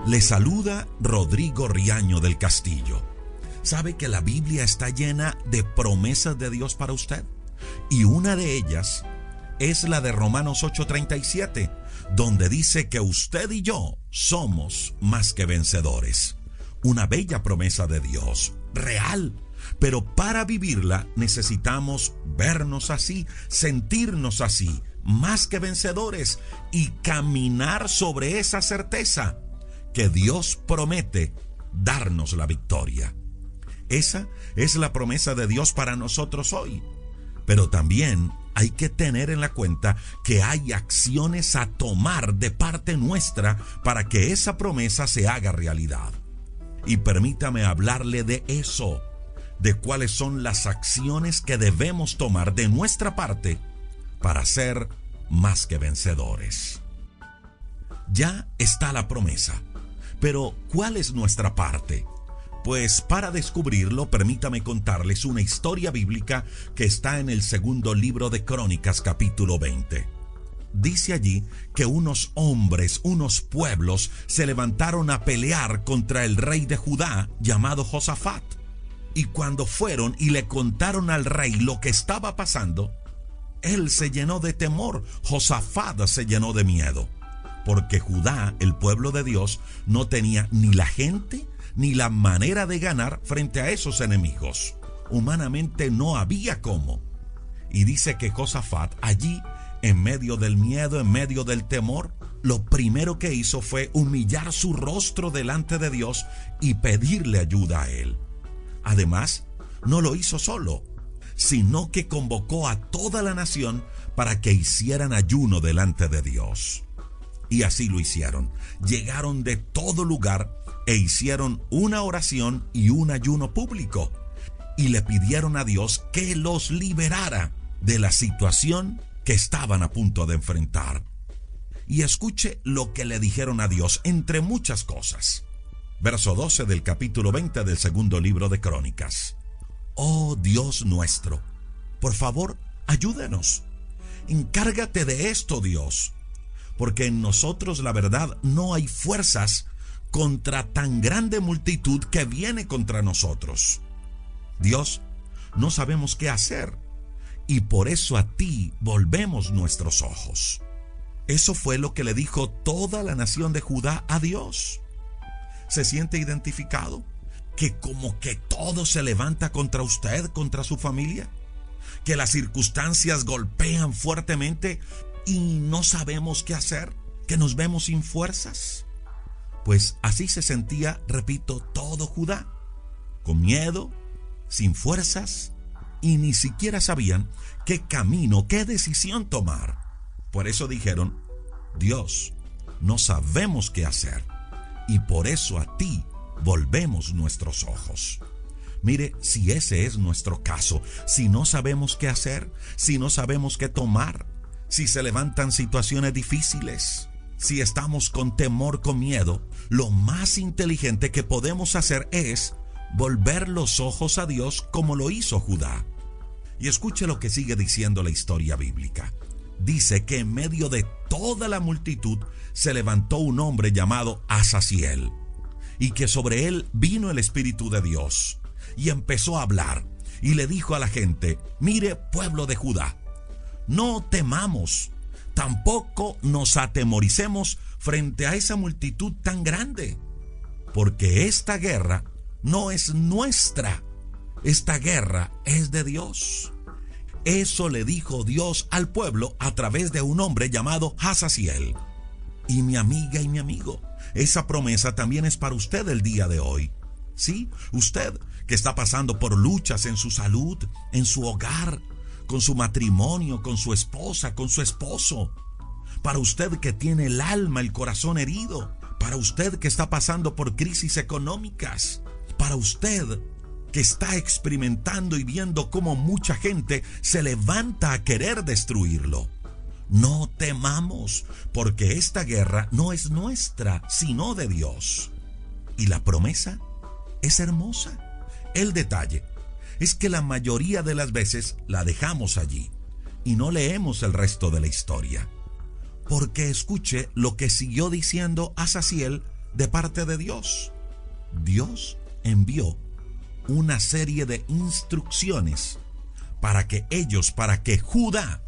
Le saluda Rodrigo Riaño del Castillo. ¿Sabe que la Biblia está llena de promesas de Dios para usted? Y una de ellas es la de Romanos 8:37, donde dice que usted y yo somos más que vencedores. Una bella promesa de Dios, real. Pero para vivirla necesitamos vernos así, sentirnos así, más que vencedores, y caminar sobre esa certeza que Dios promete darnos la victoria. Esa es la promesa de Dios para nosotros hoy. Pero también hay que tener en la cuenta que hay acciones a tomar de parte nuestra para que esa promesa se haga realidad. Y permítame hablarle de eso, de cuáles son las acciones que debemos tomar de nuestra parte para ser más que vencedores. Ya está la promesa, pero ¿cuál es nuestra parte? Pues para descubrirlo, permítame contarles una historia bíblica que está en el segundo libro de Crónicas, capítulo 20. Dice allí que unos hombres, unos pueblos, se levantaron a pelear contra el rey de Judá llamado Josafat. Y cuando fueron y le contaron al rey lo que estaba pasando, él se llenó de temor, Josafat se llenó de miedo, porque Judá, el pueblo de Dios, no tenía ni la gente ni la manera de ganar frente a esos enemigos. Humanamente no había cómo. Y dice que Josafat allí, en medio del miedo, en medio del temor, lo primero que hizo fue humillar su rostro delante de Dios y pedirle ayuda a él. Además, no lo hizo solo, sino que convocó a toda la nación para que hicieran ayuno delante de Dios. Y así lo hicieron. Llegaron de todo lugar e hicieron una oración y un ayuno público. Y le pidieron a Dios que los liberara de la situación que estaban a punto de enfrentar. Y escuche lo que le dijeron a Dios, entre muchas cosas. Verso 12 del capítulo 20 del segundo libro de Crónicas. Oh Dios nuestro, por favor, ayúdanos. Encárgate de esto, Dios, porque en nosotros, la verdad, no hay fuerzas contra tan grande multitud que viene contra nosotros. Dios, no sabemos qué hacer, y por eso a ti volvemos nuestros ojos. Eso fue lo que le dijo toda la nación de Judá a Dios. ¿Se siente identificado? Que como que todo se levanta contra usted, contra su familia, que las circunstancias golpean fuertemente y no sabemos qué hacer, que nos vemos sin fuerzas. Pues así se sentía, repito, todo Judá, con miedo, sin fuerzas, y ni siquiera sabían qué camino, qué decisión tomar. Por eso dijeron: Dios, no sabemos qué hacer, y por eso a ti volvemos nuestros ojos. Mire, si ese es nuestro caso, si no sabemos qué hacer, si no sabemos qué tomar, si se levantan situaciones difíciles, si estamos con temor, con miedo, lo más inteligente que podemos hacer es volver los ojos a Dios como lo hizo Judá. Y escuche lo que sigue diciendo la historia bíblica. Dice que en medio de toda la multitud se levantó un hombre llamado Azaziel, y que sobre él vino el Espíritu de Dios, y empezó a hablar, y le dijo a la gente: mire, pueblo de Judá, no temamos, tampoco nos atemoricemos frente a esa multitud tan grande, porque esta guerra no es nuestra, esta guerra es de Dios. Eso le dijo Dios al pueblo a través de un hombre llamado Azaziel. Y mi amiga y mi amigo, esa promesa también es para usted el día de hoy. Sí, usted que está pasando por luchas en su salud, en su hogar, con su matrimonio, con su esposa, con su esposo. Para usted que tiene el alma, el corazón herido. Para usted que está pasando por crisis económicas. Para usted que está experimentando y viendo cómo mucha gente se levanta a querer destruirlo. No temamos, porque esta guerra no es nuestra, sino de Dios. Y la promesa es hermosa. El detalle es que la mayoría de las veces la dejamos allí y no leemos el resto de la historia. Porque escuche lo que siguió diciendo Azaziel de parte de Dios. Dios envió una serie de instrucciones para que Judá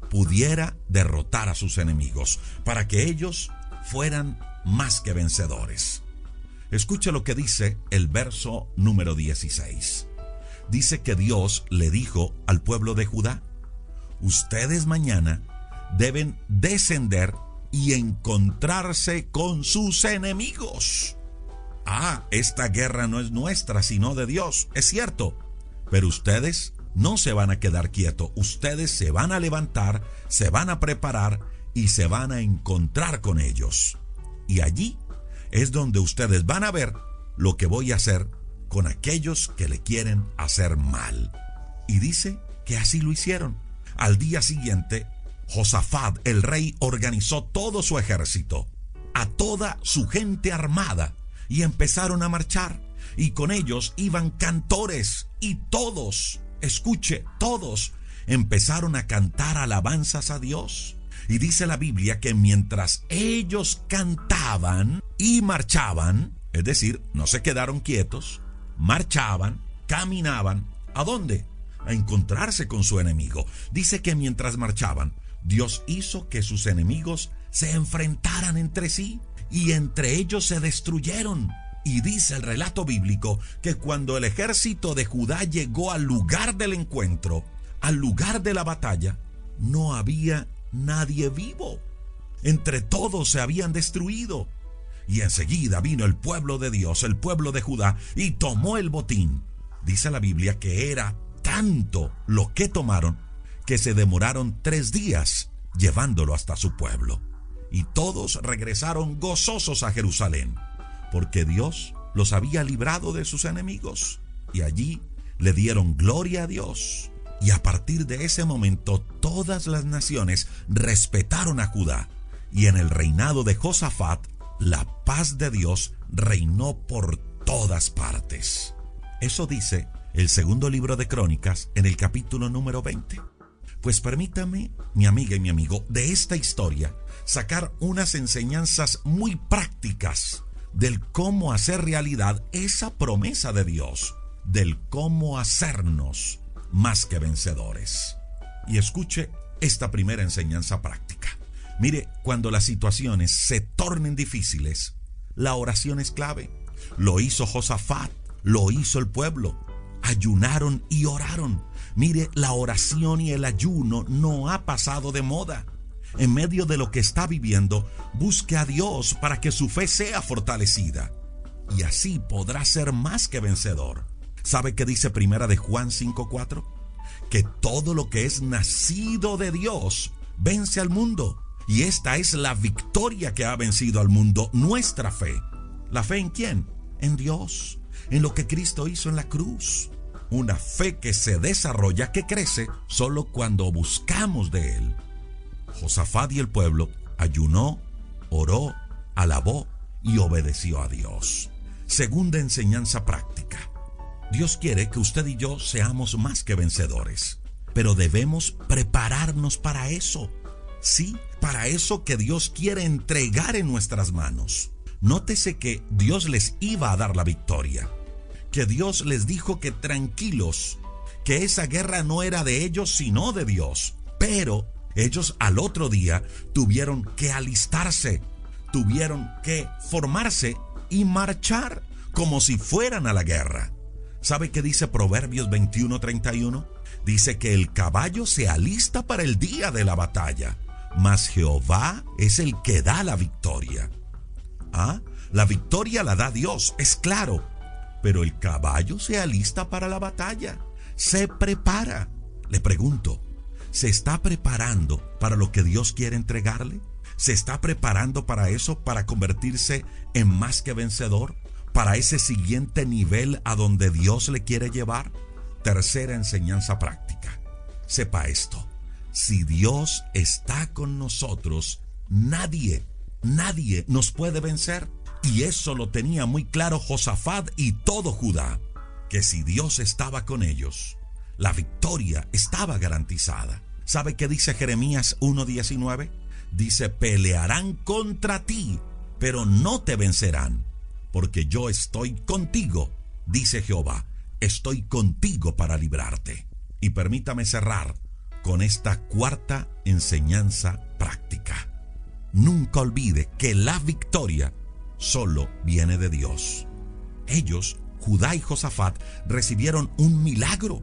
pudiera derrotar a sus enemigos, para que ellos fueran más que vencedores. Escuche lo que dice el verso número 16. Dice que Dios le dijo al pueblo de Judá: ustedes mañana deben descender y encontrarse con sus enemigos. Esta guerra no es nuestra, sino de Dios, es cierto, pero ustedes no se van a quedar quietos. Ustedes se van a levantar, se van a preparar y se van a encontrar con ellos. Y allí es donde ustedes van a ver lo que voy a hacer con aquellos que le quieren hacer mal. Y dice que así lo hicieron. Al día siguiente, Josafat, el rey, organizó todo su ejército, a toda su gente armada, y empezaron a marchar. Y con ellos iban cantores, y todos, escuche, todos empezaron a cantar alabanzas a Dios. Y dice la Biblia que mientras ellos cantaban y marchaban, es decir, no se quedaron quietos, marchaban, caminaban, ¿a dónde? A encontrarse con su enemigo. Dice que mientras marchaban, Dios hizo que sus enemigos se enfrentaran entre sí y entre ellos se destruyeron. Y dice el relato bíblico que cuando el ejército de Judá llegó al lugar del encuentro, al lugar de la batalla, no había nadie vivo. Entre todos se habían destruido. Y enseguida vino el pueblo de Dios, el pueblo de Judá, y tomó el botín. Dice la Biblia que era tanto lo que tomaron que se demoraron 3 días llevándolo hasta su pueblo. Y todos regresaron gozosos a Jerusalén, porque Dios los había librado de sus enemigos. Y allí le dieron gloria a Dios. Y a partir de ese momento todas las naciones respetaron a Judá. Y en el reinado de Josafat, la paz de Dios reinó por todas partes. Eso dice el segundo libro de Crónicas en el capítulo número 20. Pues permítame, mi amiga y mi amigo, de esta historia sacar unas enseñanzas muy prácticas del cómo hacer realidad esa promesa de Dios, del cómo hacernos más que vencedores. Y escuche esta primera enseñanza práctica. Mire, cuando las situaciones se tornen difíciles, la oración es clave. Lo hizo Josafat, lo hizo el pueblo. Ayunaron y oraron. Mire, la oración y el ayuno no ha pasado de moda. En medio de lo que está viviendo, busque a Dios para que su fe sea fortalecida. Y así podrá ser más que vencedor. ¿Sabe qué dice Primera de Juan 5:4? Que todo lo que es nacido de Dios vence al mundo. Y esta es la victoria que ha vencido al mundo, nuestra fe. ¿La fe en quién? En Dios, en lo que Cristo hizo en la cruz. Una fe que se desarrolla, que crece, solo cuando buscamos de Él. Josafat y el pueblo ayunó, oró, alabó y obedeció a Dios. Segunda enseñanza práctica. Dios quiere que usted y yo seamos más que vencedores, pero debemos prepararnos para eso. Sí, para eso que Dios quiere entregar en nuestras manos. Nótese que Dios les iba a dar la victoria, que Dios les dijo que tranquilos, que esa guerra no era de ellos sino de Dios. Pero ellos al otro día tuvieron que alistarse, tuvieron que formarse y marchar como si fueran a la guerra. ¿Sabe qué dice Proverbios 21:31? Dice que el caballo se alista para el día de la batalla, mas Jehová es el que da la victoria. La victoria la da Dios, es claro, pero el caballo se alista para la batalla, se prepara. Le pregunto, ¿se está preparando para lo que Dios quiere entregarle? ¿Se está preparando para eso, para convertirse en más que vencedor? ¿Para ese siguiente nivel a donde Dios le quiere llevar? Tercera enseñanza práctica. Sepa esto. Si Dios está con nosotros, nadie nos puede vencer. Y eso lo tenía muy claro Josafat y todo Judá, que si Dios estaba con ellos, la victoria estaba garantizada. ¿Sabe qué dice Jeremías 1:19? Dice, pelearán contra ti, pero no te vencerán, porque yo estoy contigo, dice Jehová, estoy contigo para librarte. Y permítame cerrar con esta cuarta enseñanza práctica. Nunca olvide que la victoria solo viene de Dios. Ellos, Judá y Josafat, recibieron un milagro,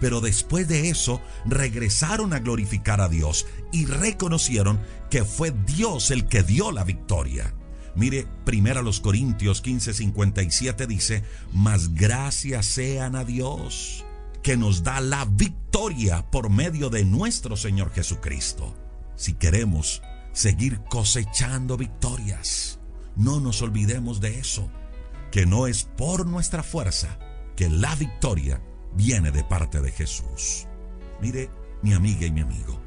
pero después de eso regresaron a glorificar a Dios y reconocieron que fue Dios el que dio la victoria. Mire, 1 Corintios 15:57 dice: mas gracias sean a Dios, que nos da la victoria por medio de nuestro Señor Jesucristo. Si queremos seguir cosechando victorias, no nos olvidemos de eso, que no es por nuestra fuerza, que la victoria viene de parte de Jesús. Mire, mi amiga y mi amigo,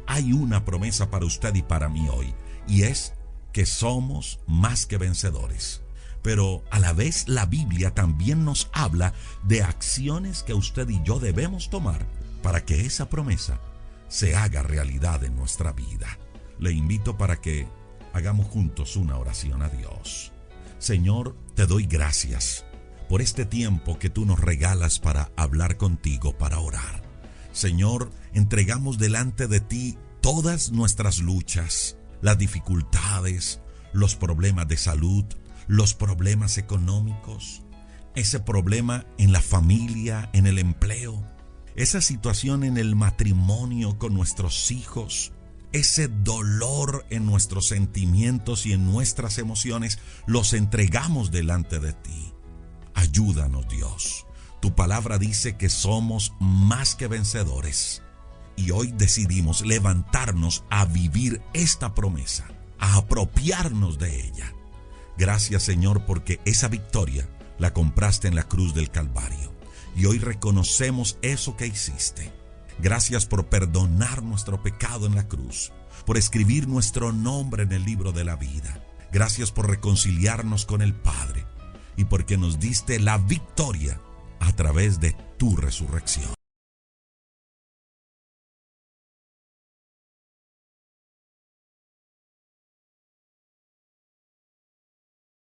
hay una promesa para usted y para mí hoy, y es que somos más que vencedores. Pero a la vez la Biblia también nos habla de acciones que usted y yo debemos tomar para que esa promesa se haga realidad en nuestra vida. Le invito para que hagamos juntos una oración a Dios. Señor, te doy gracias por este tiempo que tú nos regalas para hablar contigo, para orar. Señor, entregamos delante de ti todas nuestras luchas, las dificultades, los problemas de salud, los problemas económicos, ese problema en la familia, en el empleo, esa situación en el matrimonio con nuestros hijos, ese dolor en nuestros sentimientos y en nuestras emociones, los entregamos delante de ti. Ayúdanos, Dios. Tu palabra dice que somos más que vencedores. Y hoy decidimos levantarnos a vivir esta promesa, a apropiarnos de ella. Gracias, Señor, porque esa victoria la compraste en la cruz del Calvario. Y hoy reconocemos eso que hiciste. Gracias por perdonar nuestro pecado en la cruz, por escribir nuestro nombre en el libro de la vida. Gracias por reconciliarnos con el Padre y porque nos diste la victoria a través de tu resurrección.